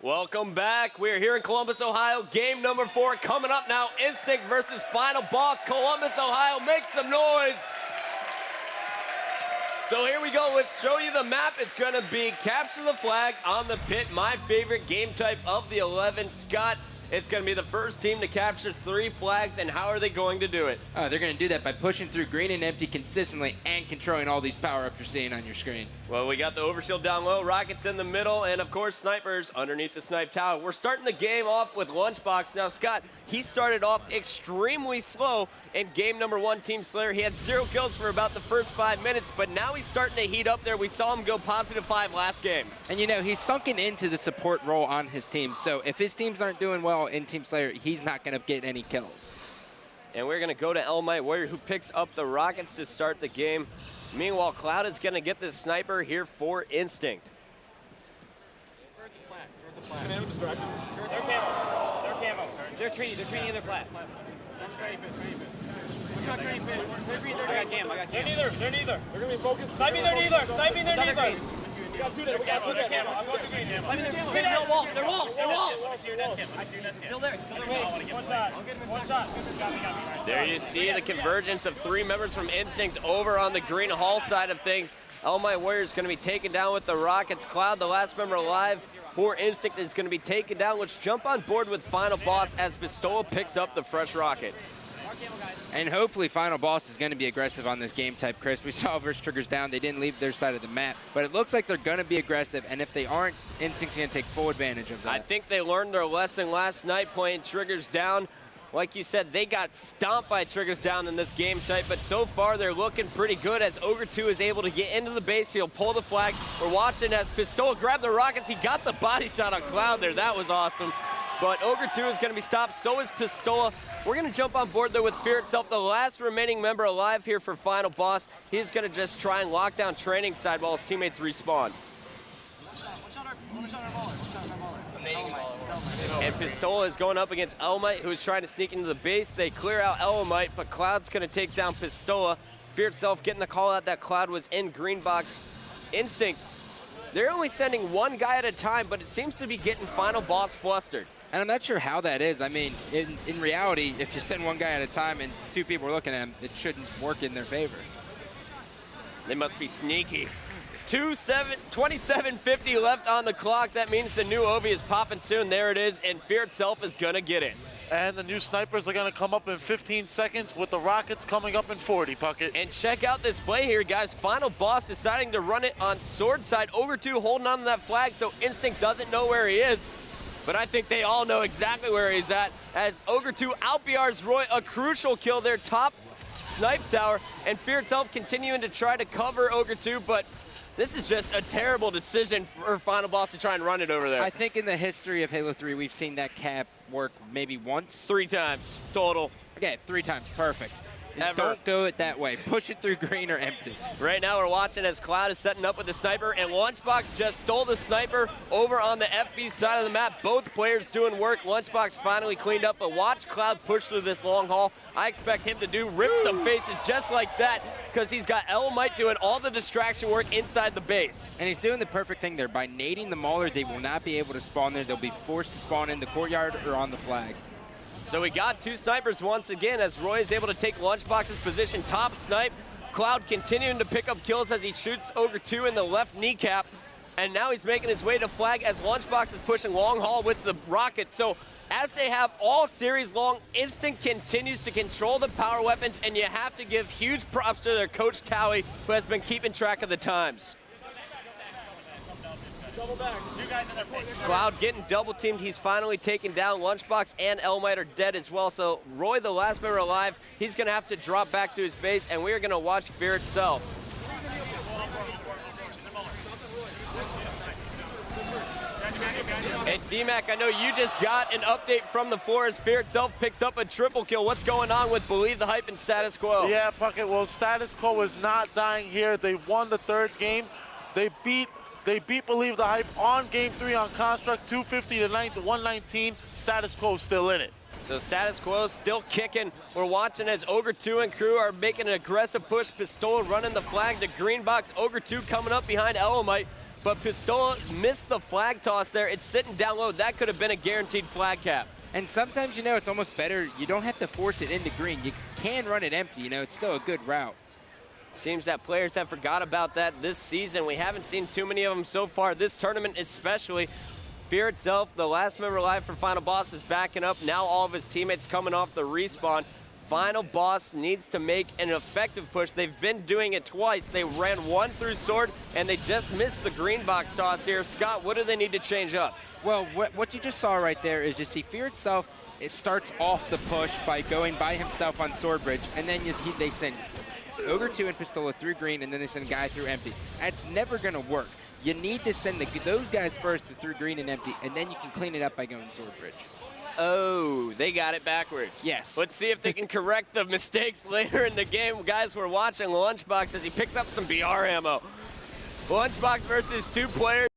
Welcome back. We're here in Columbus, Ohio. Game number 4 coming up now. Instinct versus Final Boss. Columbus, Ohio, make some noise. So here we go. Let's show you the map. It's going to be capture the flag on the pit. My favorite game type of the 11. Scott, it's going to be the first team to capture 3 flags, and how are they going to do it? They're going to do that by pushing through green and empty consistently and controlling all these power-ups you're seeing on your screen. Well, we got the overshield down low, rockets in the middle, and of course snipers underneath the snipe tower. We're starting the game off with Lunchbox. Now, Scott, he started off extremely slow in game number 1, Team Slayer. He had 0 kills for about the first 5 minutes, but now he's starting to heat up there. We saw him go +5 last game. And you know, he's sunken into the support role on his team, so if his teams aren't doing well in Team Slayer, he's not going to get any kills. And we're going to go to Elamitewarrior, who picks up the rockets to start the game. Meanwhile, Cloud is going to get the sniper here for Instinct. They're camo. They're training in their plat. They're neither. They're going to be focused. Sniping, they're neither. We got 2 there. I'm going to green. They're walls. Still there. One shot. There you see the convergence of 3 members from Instinct over on the green hall side of things. Elamitewarrior is going to be taken down with the rockets. Cloud, the last member alive for Instinct, is going to be taken down. Let's jump on board with Final Boss as Pistola picks up the fresh rocket. And hopefully Final Boss is going to be aggressive on this game type, Chris. We saw versus Triggers down. They didn't leave their side of the map. But it looks like they're going to be aggressive. And if they aren't, Instinct's going to take full advantage of that. I think they learned their lesson last night playing Triggers down. Like you said, they got stomped by Triggers down in this game type. But so far, they're looking pretty good as Ogre 2 is able to get into the base. He'll pull the flag. We're watching as Pistola grabbed the rockets. He got the body shot on Cloud there. That was awesome. But Ogre 2 is going to be stopped. So is Pistola. We're going to jump on board there with Fearitself, the last remaining member alive here for Final Boss. He's going to just try and lock down training side while his teammates respawn. And Pistola is going up against Elamite, who is trying to sneak into the base. They clear out Elamite, but Cloud's going to take down Pistola. Fearitself getting the call out that Cloud was in green box. Instinct, they're only sending 1 guy at a time, but it seems to be getting Final Boss flustered. And I'm not sure how that is. I mean, in reality, if you send 1 guy at a time and 2 people are looking at him, it shouldn't work in their favor. They must be sneaky. 27:50 left on the clock. That means the new Ovi is popping soon. There it is, and Fearitself is going to get it. And the new snipers are going to come up in 15 seconds with the rockets coming up in 40, Puckett. And check out this play here, guys. Final Boss deciding to run it on sword side. Ogre 2 holding on to that flag, so Instinct doesn't know where he is. But I think they all know exactly where he's at, as Ogre 2 out-BRs Roy, a crucial kill there, top snipe tower, and Fearitself continuing to try to cover Ogre 2, but this is just a terrible decision for Final Boss to try and run it over there. I think in the history of Halo 3, we've seen that cap work maybe once. 3 times total. Okay, 3 times, perfect. Ever. Don't go it that way. Push it through green or empty. Right now we're watching as Cloud is setting up with the sniper, and Lunchbox just stole the sniper over on the FB side of the map. Both players doing work. Lunchbox finally cleaned up, but watch Cloud push through this long haul. I expect him to rip some faces just like that, because he's got Elamite doing all the distraction work inside the base. And he's doing the perfect thing there. By nading the Mauler, they will not be able to spawn there. They'll be forced to spawn in the courtyard or on the flag. So we got 2 snipers once again as Roy is able to take Lunchbox's position, top snipe. Cloud continuing to pick up kills as he shoots Ogre 2 in the left kneecap. And now he's making his way to flag as Lunchbox is pushing long haul with the rocket. So as they have all series long, Instinct continues to control the power weapons, and you have to give huge props to their coach Towie, who has been keeping track of the times. Double back. 2 guys in their pit. Cloud getting double teamed. He's finally taken down. Lunchbox and Elamite are dead as well. So Roy, the last member alive, he's going to have to drop back to his base, and we are going to watch Fearitself. And D-Mac, I know you just got an update from the floor as Fearitself picks up a triple kill. What's going on with Believe the Hype and Status Quo? Yeah, Puckett, well, Status Quo is not dying here. They won the 3rd game. They beat Believe the Hype on Game 3 on Construct, 250 to 119. Status Quo still in it. So Status Quo still kicking. We're watching as Ogre 2 and crew are making an aggressive push. Pistola running the flag to green box. Ogre 2 coming up behind Elamite. but Pistola missed the flag toss there. It's sitting down low. That could have been a guaranteed flag cap. And sometimes, you know, it's almost better. You don't have to force it into green. You can run it empty. You know, it's still a good route. Seems that players have forgot about that this season. We haven't seen too many of them so far. This tournament especially. Fearitself, the last member alive for Final Boss, is backing up. Now all of his teammates coming off the respawn. Final Boss needs to make an effective push. They've been doing it twice. They ran one through Sword, and they just missed the green box toss here. Scott, what do they need to change up? Well, what you just saw right there is you see Fearitself, it starts off the push by going by himself on Sword Bridge, and then they send Ogre 2 and Pistola through green, and then they send Guy through empty. That's never going to work. You need to send those guys first through green and empty, and then you can clean it up by going Sword Bridge. Oh, they got it backwards. Yes. Let's see if they can correct the mistakes later in the game. Guys, we're watching Lunchbox as he picks up some BR ammo. Lunchbox versus 2 players.